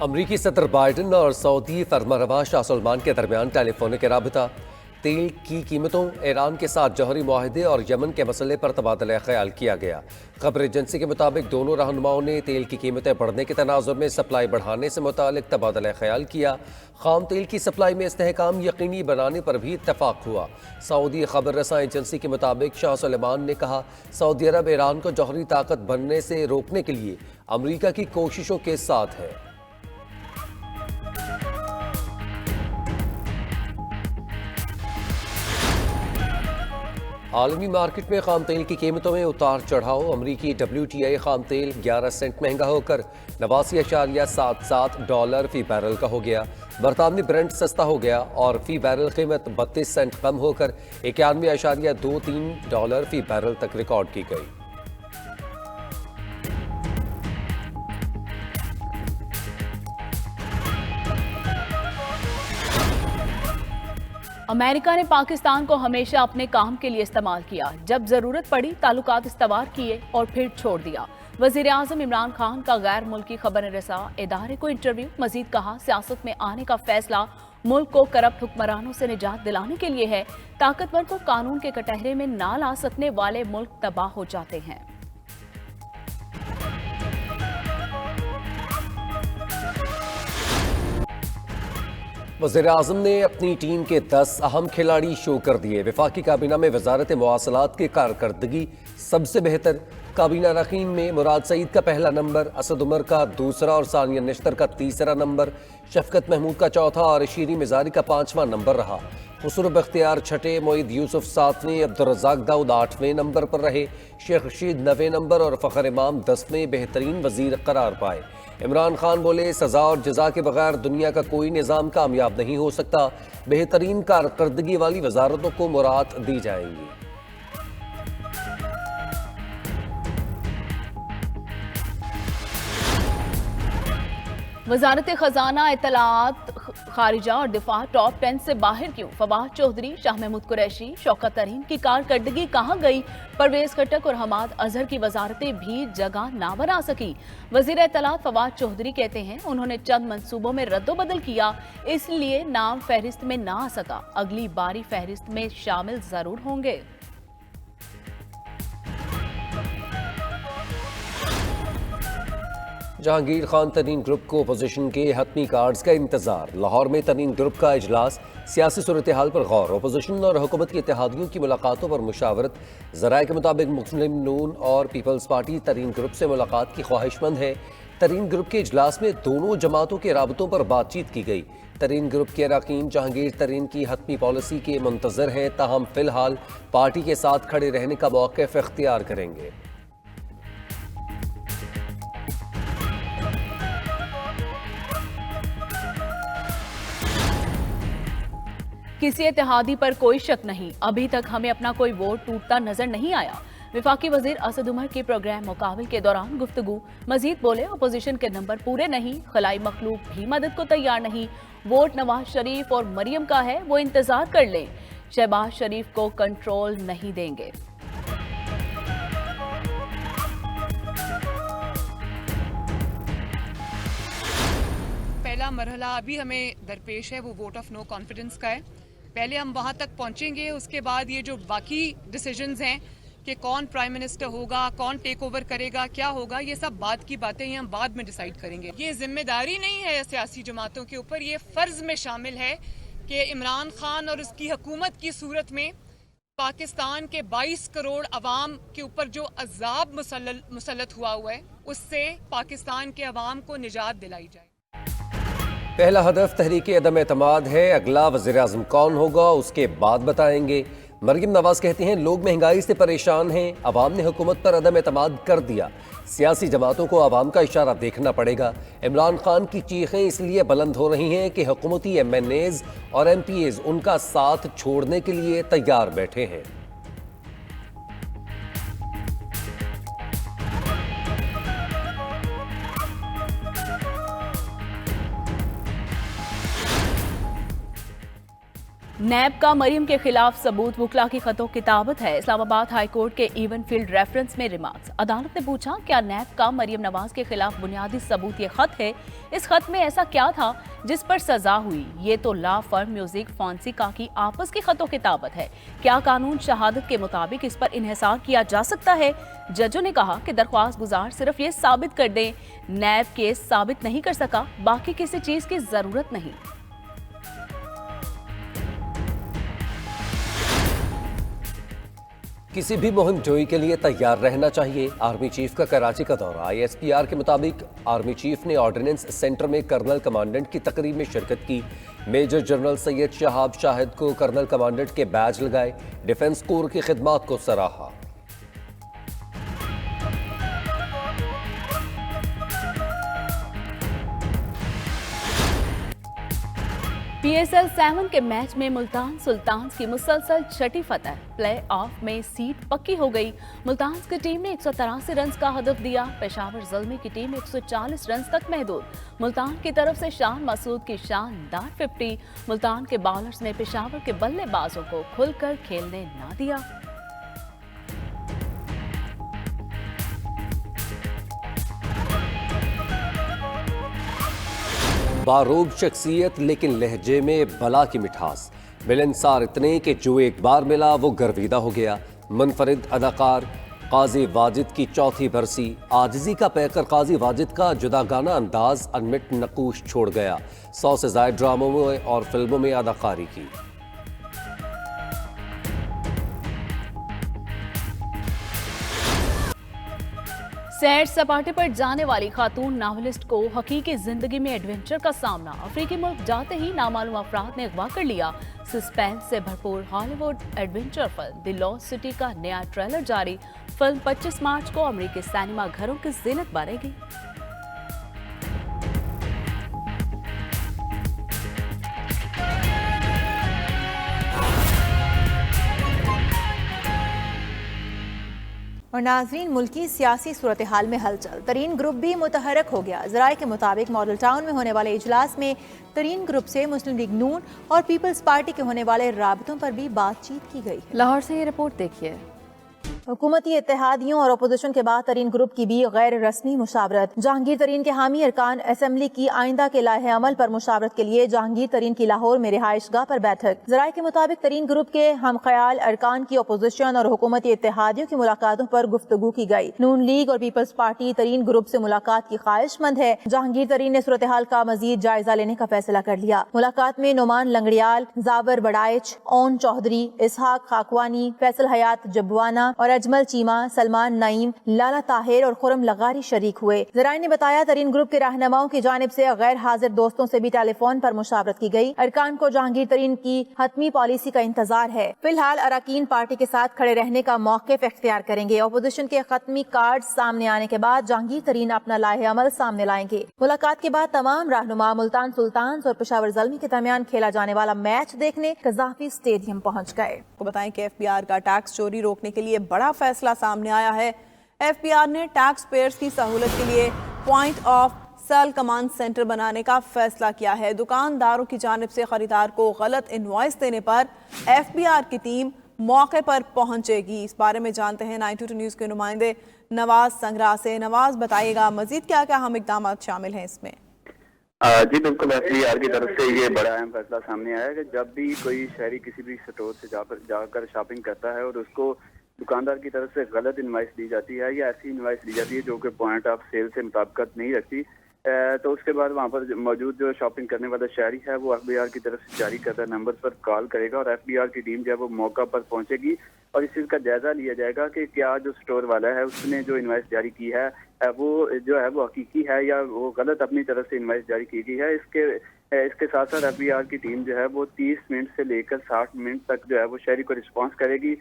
अमरीकी सदर बाइडन और सऊदी फरमारवा शाह सलमान के दरमियान टेलीफोनिक राबता, तेल की कीमतों, ईरान के साथ जौहरी मुआहदे और यमन के मसले पर तबादला ख्याल किया गया। खबर एजेंसी के मुताबिक दोनों रहनुमाओं ने तेल की कीमतें बढ़ने के तनाजुर में सप्लाई बढ़ाने से मुतालिक तबादला ख्याल किया। खाम तेल की सप्लाई में इस्तेहकाम यकीनी बनाने पर भी इत्तफाक हुआ। सऊदी खबर रसा एजेंसी के मुताबिक शाह सलमान ने कहा, सऊदी अरब ईरान को जौहरी ताकत बनने से रोकने के लिए अमरीका की कोशिशों के साथ है। आलमी मार्केट में खाम तेल की कीमतों में उतार चढ़ाव। अमरीकी WTI खाम तेल 11 सेंट महंगा होकर $89.77 फी बैरल का हो गया। बरतानवी ब्रेंट सस्ता हो गया और फी बैरल कीमत 32 सेंट कम होकर $91.23 फी बैरल तक रिकॉर्ड की गई। अमेरिका ने पाकिस्तान को हमेशा अपने काम के लिए इस्तेमाल किया। जब जरूरत पड़ी ताल्लुकात इस्तवार किए और फिर छोड़ दिया। वजीर आजम इमरान खान का गैर मुल्की खबर रसा इदारे को इंटरव्यू। मजीद कहा, सियासत में आने का फैसला मुल्क को करप्ट हुक्मरानों से निजात दिलाने के लिए है। ताकतवर को कानून के कटहरे में ना ला सकने वाले मुल्क तबाह हो जाते हैं। वज़ीर आज़म ने अपनी टीम के 10 अहम खिलाड़ी शो कर दिए। वफाकी काबीना में वजारत मवासलात की कारकर्दगी सबसे बेहतर। काबीना रकीन में मुराद सईद का पहला नंबर, असद उमर का दूसरा और सानिया निश्तर का तीसरा नंबर, शफकत महमूद का चौथा और शीरी मिजारी का 5वां नंबर रहा। खुसरो बख्तियार छठे, मोईद यूसुफ 7वें, अब्दुर्रज़ाक दाऊद 8वें नंबर पर रहे। शेख रशीद 9वें नंबर और फ़खर इमाम 10वें बेहतरीन वजीर करार पाए। इमरान खान बोले, सजा और जजा के बगैर दुनिया का कोई निज़ाम कामयाब नहीं हो सकता। बेहतरीन कारकर्दगी वाली वजारतों को मुराद दी जाएंगी। वजारत खजाना, इत्तलात, खारिजा और दिफा टॉप 10 से बाहर क्यों? फवाद चौधरी, शाह महमूद कुरैशी, शौकत तरीन की कारकर्दगी कहाँ गई? परवेज खट्टक और हमाद अजहर की वजारतें भी जगह ना बना सकी। वजीर इत्तलात फवाद चौधरी कहते हैं, उन्होंने चंद मंसूबों में रद्दोबदल किया, इसलिए नाम फहरिस्त में ना आ सका। अगली बारी फहरिस्त में शामिल जरूर होंगे। जहांगीर खान तरीन ग्रुप को अपोजिशन के हतमी कार्ड्स का इंतजार। लाहौर में तरीन ग्रुप का इजलास, सियासी सूरत हाल पर गौर। अपोजिशन और हुकूमत के इत्तेहादियों की मुलाकातों पर मुशावरत। ज़राए के मुताबिक मुस्लिम नून और पीपल्स पार्टी तरीन ग्रुप से मुलाकात की ख्वाहिशमंद है। तरीन ग्रुप के इजलास में दोनों जमातों के राबतों पर बातचीत की गई। तरीन ग्रुप के अरकान जहांगीर तरीन की हतमी पॉलिसी के मुंतजर हैं, ताहम फिलहाल पार्टी के साथ खड़े रहने का मौक़िफ़ इख्तियार करेंगे। किसी इत्तेहादी पर कोई शक नहीं, अभी तक हमें अपना कोई वोट टूटता नजर नहीं आया। विफाकी वजीर असद उमर के प्रोग्राम मुकाबल के दौरान गुफ्तगू। मजीद बोले, अपोजिशन के नंबर पूरे नहीं, खलाई मखलूक भी मदद को तैयार नहीं। वोट नवाज शरीफ और मरियम का है, वो इंतजार कर ले। शहबाज शरीफ को कंट्रोल नहीं देंगे। पहला मरहला अभी हमें दरपेश है, वो वोट ऑफ नो कॉन्फिडेंस का है। पहले हम वहां तक पहुंचेंगे, उसके बाद ये जो बाकी डिसीजंस हैं कि कौन प्राइम मिनिस्टर होगा, कौन टेक ओवर करेगा, क्या होगा, ये सब बात की बातें हैं, हम बाद में डिसाइड करेंगे। ये जिम्मेदारी नहीं है सियासी जमातों के ऊपर, ये फर्ज में शामिल है कि इमरान खान और उसकी हुकूमत की सूरत में पाकिस्तान के 22 करोड़ अवाम के ऊपर जो अजाब मुसल्लत हुआ है, उससे पाकिस्तान के अवाम को निजात दिलाई जाए। पहला हदफ तहरीक अदम एतमाद है। अगला वज़ीर आज़म कौन होगा उसके बाद बताएंगे। मरियम नवाज कहती हैं, लोग महंगाई से परेशान हैं, अवाम ने हुकूमत पर अदम एतमाद कर दिया। सियासी जमातों को अवाम का इशारा देखना पड़ेगा। इमरान खान की चीखें इसलिए बुलंद हो रही हैं कि हुकूमती MNAs और MPAs उनका साथ छोड़ने के लिए तैयार बैठे हैं। नैब का मरियम के खिलाफ सबूत वकला की खतों किताबत है। इस्लामाबाद हाई कोर्ट के इवन फील्ड रेफरेंस में रिमार्क्स। अदालत ने पूछा, क्या नैब का मरियम नवाज के खिलाफ बुनियादी सबूत ये खत है? इस खत में ऐसा क्या था जिस पर सजा हुई? ये तो ला फर्म म्यूजिक फॉन्सिका की आपस की खतों किताबत है। क्या कानून शहादत के मुताबिक इस पर इन्हिसार किया जा सकता है? जजों ने कहा कि दरख्वास्त गुजार सिर्फ ये साबित कर दें, नैब केस साबित नहीं कर सका, बाकी किसी चीज की जरूरत नहीं। किसी भी मुहिम जोई के लिए तैयार रहना चाहिए। आर्मी चीफ का कराची का दौरा। ISPR के मुताबिक आर्मी चीफ ने ऑर्डिनेंस सेंटर में कर्नल कमांडेंट की तकरीब में शिरकत की। मेजर जनरल सैयद शहाब शाहिद को कर्नल कमांडेंट के बैज लगाए। डिफेंस कोर की खिदमात को सराहा। PSL 7 के मैच में मुल्तान सुल्तान्स की मुसलसल छठी फतह। प्ले ऑफ में सीट पक्की हो गई। मुल्तान्स की टीम ने 183 रन का हदफ दिया। पेशावर ज़ल्मी की टीम 140 रन तक महदूद। मुल्तान की तरफ से शान मसूद की शानदार 50। मुल्तान के बॉलर्स ने पेशावर के बल्लेबाजों को खुलकर खेलने ना दिया। बारूब शख्सियत लेकिन लहजे में बला की मिठास। मिलनसार इतने कि जो एक बार मिला वो गर्विदा हो गया। मुनफरिद अदाकार काजी वाजिद की चौथी बरसी। आजिजी का पैकर काजी वाजिद का जुदागाना अंदाज अनमिट नकूश छोड़ गया। 100 से ज्यादा ड्रामों में और फिल्मों में अदाकारी की। सैर सपाटे पर जाने वाली खातून नावलिस्ट को हकीकी जिंदगी में एडवेंचर का सामना। अफ्रीकी मुल्क जाते ही नामालूम अफराद ने अगवा कर लिया। सस्पेंस से भरपूर Hollywood adventure film the lost city का नया ट्रेलर जारी। फिल्म 25 मार्च को अमेरिकी सिनेमा घरों की जीनत बनेगी। और नाजरीन, मुल्की सियासी सूरत हाल में हलचल। तरीन ग्रुप भी मुतहरक हो गया। ज़राए के मुताबिक मॉडल टाउन में होने वाले इजलास में तरीन ग्रुप से मुस्लिम लीग नून और पीपल्स पार्टी के होने वाले राबतों पर भी बातचीत की गई है। लाहौर से ये रिपोर्ट देखिए। हुकूमती इत्तेहादियों और अपोजिशन के बाद तरीन ग्रुप की भी गैर रस्मी मुशावरत। जहांगीर तरीन के हामी अरकान असम्बली की आइंदा के लाहे अमल पर मुशावरत के लिए जहांगीर तरीन की लाहौर में रिहाइशगाह पर बैठक। ज़राए के मुताबिक तरीन ग्रुप के हम ख्याल अरकान की अपोजिशन और हुकूमती इत्तेहादियों की मुलाकातों पर गुफ्तगू की गई। नून लीग और पीपल्स पार्टी तरीन ग्रुप से मुलाकात की ख्वाहिशमंद है। जहांगीर तरीन ने सूरत हाल का मजीद जायजा लेने का फैसला कर लिया। मुलाकात में नोमान लंगड़ियाल, जावर बड़ाइच, ओन चौधरी, इसहाक खाकवानी, फैसल हयात जब्वाना और अजमल चीमा, सलमान नईम, लाला ताहिर और खुरम लगारी शरीक हुए। ज़राए ने बताया तरीन ग्रुप के रहनुमाओं की जानिब से गैर हाजिर दोस्तों से भी टेलीफोन पर मुशावरत की गई। अरकान को जहांगीर तरीन की हतमी पॉलिसी का इंतजार है। फिलहाल अरकान पार्टी के साथ खड़े रहने का मौक़िफ़ इख्तियार करेंगे। अपोजिशन के खत्मी कार्ड सामने आने के बाद जहांगीर तरीन अपना लाहे अमल सामने लाएंगे। मुलाकात के बाद तमाम रहनुमा मुल्तान सुल्तान्स और पेशावर ज़ल्मी के दरमियान खेला जाने वाला मैच देखने कज़ाफी स्टेडियम पहुँच गए। को बताएं कि FBR का टैक्स चोरी रोकने के लिए बड़ा फैसला सामने आया है। FBR ने टैक्स पेयर्स की सहूलत के लिए point of sale command centre बनाने का फैसला किया है। दुकानदारों की जानिब से खरीदार को गलत इनवॉइस देने पर FBR की टीम मौके पर पहुंचेगी। इस बारे में जानते हैं 92 न्यूज़ के नुमाइंदे नवाज संगरा से। नवाज, बताइएगा मजीद क्या क्या हम इकदाम शामिल हैं इसमें? जी बिल्कुल, FBR की तरफ से ये बड़ा अहम फैसला सामने आया है कि जब भी कोई शहरी किसी भी स्टोर से जाकर शॉपिंग करता है और उसको दुकानदार की तरफ से गलत इनवाइस दी जाती है या ऐसी इनवाइस दी जाती है जो कि पॉइंट ऑफ सेल से मुताबिकत नहीं रखती, तो उसके बाद वहाँ पर मौजूद जो शॉपिंग करने वाला शहरी है वो FBR की तरफ से जारी करता नंबर पर कॉल करेगा और FBR की टीम जो है वो मौका पर पहुंचेगी और इस चीज़ का जायजा लिया जाएगा कि क्या जो स्टोर वाला है उसने जो इनवाइस जारी की है वो जो है वो हकीकी है या वो गलत अपनी तरफ से इनवाइस जारी की गई है। इसके साथ साथ FBR की टीम जो है वो 30 मिनट से लेकर 60 मिनट तक जो है वो शहरी को रिस्पांस करेगी